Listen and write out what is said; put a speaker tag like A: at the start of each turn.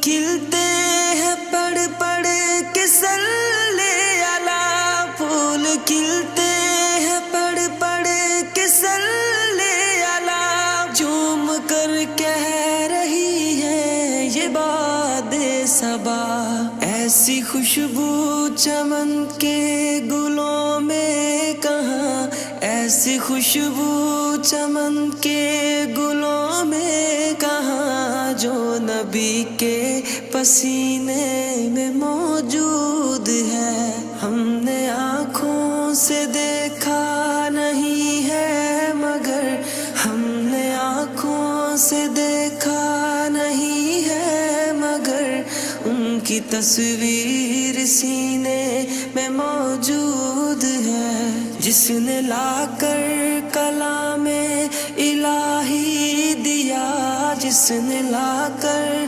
A: کھلتے ہیں پڑھ پڑھ کے صلی علی، پھول کھلتے ہیں پڑھ پڑھ کے صلی علی، جھوم کر کہہ رہی ہے یہ باد صبا، ایسی خوشبو چمن کے گلوں میں کہاں، ایسی خوشبو چمن کے گلوں میں کہاں، جو نبی کے پسینے میں موجود ہے، ہم نے آنکھوں سے دیکھا نہیں ہے مگر، ہم نے آنکھوں سے دیکھا نہیں ہے مگر، ان کی تصویر سینے میں موجود ہے، جس نے لا کر کلام الہی دیا، جس نے لا کر